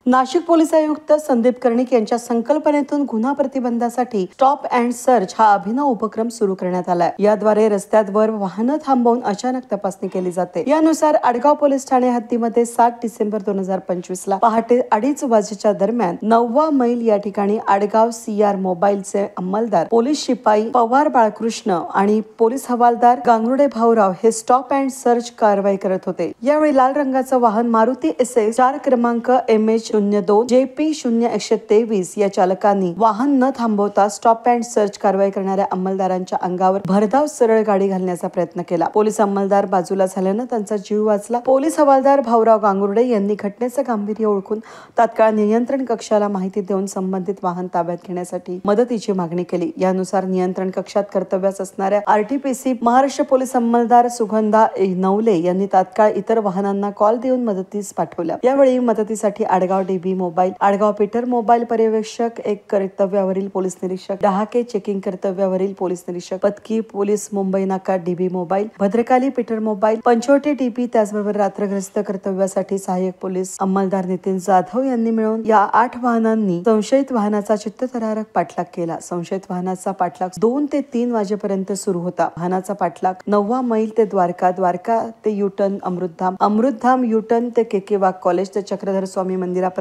Nashik police आयुक्त संदीप कर्णिक यांच्या संकल्पनेतून गुन्हा प्रतिबंधासाठी स्टॉप अँड सर्च हा अभिनव उपक्रम सुरू करण्यात आलाय। याद्वारे रस्त्यावर वाहनं थांबवून अचानक तपासणी केली जाते। यानुसार आडगाव पोलीस ठाणे हद्दीमध्ये 7 डिसेंबर 2025 ला पहाटे 2:30 वाजेच्या दरम्यान 9वा मैल या ठिकाणी आडगाव CR मोबाईलचे अंमलदार, पोलीस शिपाई पवार बाळकृष्ण आणि पोलीस हवालदार गांगुर्डे भाऊराव हे स्टॉप अँड सर्च कारवाई करत होते। यावेळी लाल रंगाचं वाहन मारुती SS 4 क्रमांक MH02 JP0123 या चालकांनी वाहन न थांबवता स्टॉप अँड सर्च कारवाई करणाऱ्या अंमलदारांच्या अंगावर भरधाव सरळ गाडी घालण्याचा प्रयत्न केला। पोलीस अंमलदार बाजूला झाल्यानं त्यांचा जीव वाचला। पोलीस हवालदार भाऊराव गांगुर्डे यांनी घटनेचं गांभीर्य ओळखून तात्काळ नियंत्रण कक्षाला माहिती देऊन संबंधित वाहन ताब्यात घेण्यासाठी मदतीची मागणी केली। यानुसार नियंत्रण कक्षात कर्तव्यास असणाऱ्या RTPC महाराष्ट्र पोलीस अंमलदार सुगंधा नवले यांनी तात्काळ इतर वाहनांना कॉल देऊन मदतीस पाठवल्या। यावेळी मदतीसाठी Adgaon DB mobile, Adgaon Peter mobile पर्यवेक्षक 1 कर्तव्यावरील पोलीस निरीक्षक, डहाके चेकिंग कर्तव्यावरील पोलीस निरीक्षक, पतकी पोलीस मुंबई नाका DB mobile, Bhadrakali Peter mobile, Panchavati DB, त्याचबरोबर रात्रग्रस्त कर्तव्यासाठी सहाय्यक पोलीस अंमलदार नितीन जाधव यांनी मिळून या 8 वाहनांनी संशयित वाहनाचा चित्तथरारक पाठलाग केला। संशयित वाहनाचा पाठलाग 2 ते 3 वाजेपर्यंत सुरू होता। वाहनाचा पाठलाग 9वा मैल ते द्वारका, द्वारका ते युटर्न अमृतधाम, अमृतधाम युटर्न ते KK वाघ कॉलेज ते चक्रधर स्वामी मंदिरापर्यंत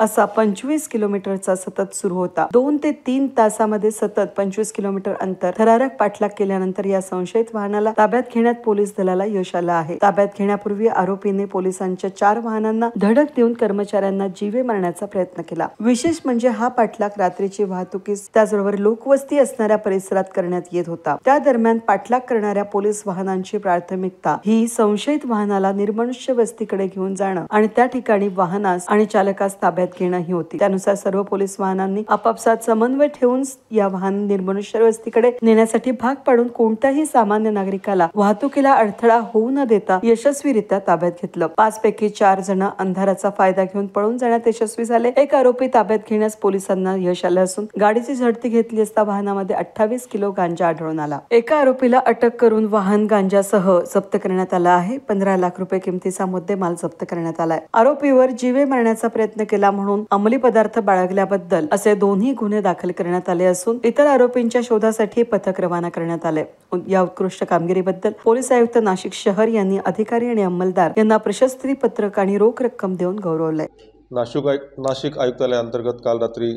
असा 25 किलोमीटरचा सतत सुरू होता। 2 ते 3 तासामध्ये सतत 25 किलोमीटर अंतर थरारक पाठलाग केल्यानंतर या संशयित वाहनाला ताब्यात घेण्यात पोलीस दलाला यश आलं आहे। ताब्यात घेण्यापूर्वी आरोपीने पोलिसांच्या 4 वाहनांना धडक देऊन कर्मचाऱ्यांना जीवे मारण्याचा प्रयत्न केला। विशेष म्हणजे हा पाठलाग रात्रीची वाहतुकीस त्याचबरोबर लोकवस्ती असणाऱ्या परिसरात करण्यात येत होता। त्या दरम्यान पाठलाग करणाऱ्या पोलीस वाहनांची प्राथमिकता ही संशयित वाहनाला निर्मनुष्य वस्तीकडे घेऊन जाणं आणि त्या ठिकाणी वाहनास आणि चालकास ताब्यात घेणं ही होती। त्यानुसार सर्व पोलीस वाहनांनी आपापसात समन्वय ठेवून या वाहन निर्मनुष्य वस्तीकडे नेण्यासाठी भाग पाडून कोणत्याही सामान्य नागरिकाला वाहतुकीला अडथळा होऊ न देता यशस्वीरित्या ताब्यात घेतलं। 5 पैकी 4 जण अंधाराचा फायदा घेऊन पळून जाण्यात यशस्वी झाले। एक आरोपी ताब्यात घेण्यास पोलिसांना यश आलं असून गाडीची झडती घेतली असता वाहनामध्ये 28 किलो गांजा आढळून आला। एका आरोपीला अटक करून वाहन गांजासह जप्त करण्यात आला आहे। 15 लाख रुपये किमतीचा मुद्देमाल जप्त करण्यात आलाय। आरोपीवर जीवे मारण्याचा प्रयत्न केला म्हणून अंमली पदार्थ बाळगल्याबद्दल असे 2 गुन्हे दाखल करण्यात आले असून इतर आरोपींच्या शोधासाठी पथक रवाना करण्यात आले। या उत्कृष्ट कामगिरीबद्दल पोलीस आयुक्त नाशिक शहर यांनी अधिकारी आणि अंमलदार यांना प्रशस्ती पत्रक आणि रोख रक्कम देऊन गौरवले। नाशिक आयुक्तालयाअंतर्गत काल रात्री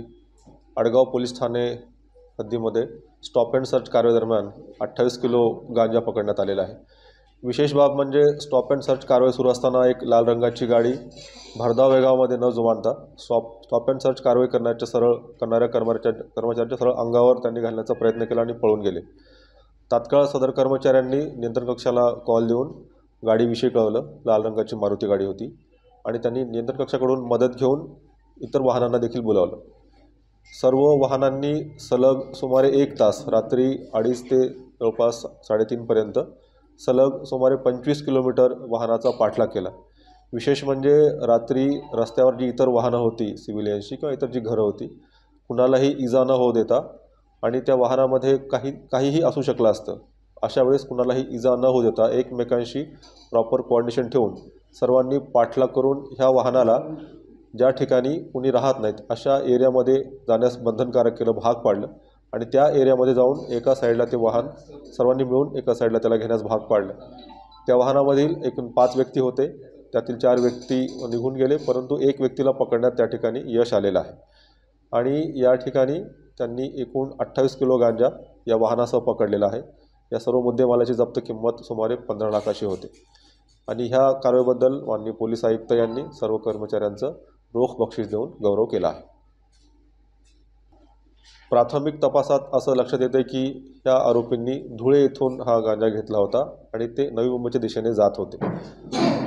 आडगाव पोलीस ठाणे हद्दीमध्ये स्टॉप अँड सर्च कारवाईदरम्यान 28 किलो गांजा पकडण्यात आलेला आहे। विशेष बाब म्हणजे स्टॉप अँड सर्च कारवाई सुरू असताना एक लाल रंगाची गाडी भरधाव वेगामध्ये न जुमानता स्टॉप अँड सर्च कारवाई करणाऱ्या कर्मचाऱ्यांच्या सरळ अंगावर त्यांनी घालण्याचा प्रयत्न केला आणि पळून गेले। तात्काळ सदर कर्मचाऱ्यांनी नियंत्रण कक्षाला कॉल देऊन गाडीविषयी कळवलं। लाल रंगाची मारुती गाडी होती आणि त्यांनी नियंत्रण कक्षाकडून मदत घेऊन इतर वाहनांना देखील बोलावलं। सर्व वाहनांनी सलग सुमारे 1 तास रात्री 2:30 ते जवळपास 3:30 पर्यंत सलग सुमारे 25 किलोमीटर वाहनाचा पाठलाग केला। विशेष म्हणजे रात्री रस्त्यावर जी इतर वाहनं होती सिव्हिलियन्सची किंवा इतर जी घरं होती कुणालाही इजा न होऊ देता आणि त्या वाहनामध्ये काहीही असू शकलं असतं, अशा वेळेस कुणालाही इजा न होऊ देता एकमेकांशी प्रॉपर कोऑर्डिनेशन ठेवून सर्वांनी पाठलाग करून ह्या वाहनाला ज्या ठिकाणी कुणी राहत नाहीत अशा एरियामध्ये जाण्यास बंधनकारक केलं, भाग पाडलं आणि त्या एरियामध्ये जाऊन एका साईडला ते वाहन सर्वांनी मिळून एका साईडला त्याला घेण्यास भाग पाडलं। त्या वाहनामधील एकूण 5 व्यक्ती होते, त्यातील 4 व्यक्ती निघून गेले, परंतु 1 व्यक्तीला पकडण्यात त्या ठिकाणी यश आलेलं आहे आणि या ठिकाणी त्यांनी एकूण 28 किलो गांजा या वाहनासह पकडलेला आहे। या सर्व मुद्देमालाची जप्त किंमत सुमारे 15 लाखाची होते आणि ह्या कारवाईबद्दल माननीय पोलीस आयुक्त यांनी सर्व कर्मचाऱ्यांचं रोख बक्षीस देऊन गौरव केला आहे। प्राथमिक तपासात असं लक्षात येतं की ह्या आरोपींनी धुळे येथून हा गांजा घेतला होता आणि ते नवी मुंबईच्या दिशेने जात होते।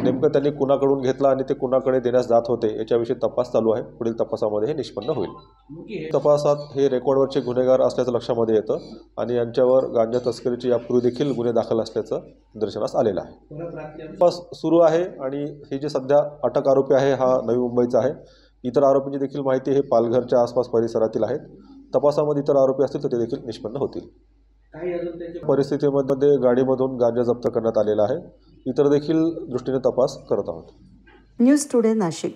नेमकं त्यांनी कुणाकडून घेतला आणि ते कुणाकडे देण्यास जात होते याच्याविषयी तपास चालू आहे। पुढील तपासामध्ये हे निष्पन्न होईल। तपासात हे रेकॉर्डवरचे गुन्हेगार असल्याचं लक्षामध्ये येतं आणि यांच्यावर गांजा तस्करीचे यापूर्वी देखील गुन्हे दाखल असल्याचं निदर्शनास आलेलं आहे। तपास सुरू आहे आणि हे जे सध्या अटक आरोपी आहे हा नवी मुंबईचा आहे। इतर आरोपींची देखील माहिती हे पालघरच्या आसपास परिसरातील आहेत। तपासामध्ये इतर आरोपी असतील तर ते देखील निष्पन्न होतील। परिस्थितीमध्ये गाडीमधून गांजा जप्त करण्यात आलेला आहे। इतर देखील दृष्टीने तपास करत आहोत। News today Nashik.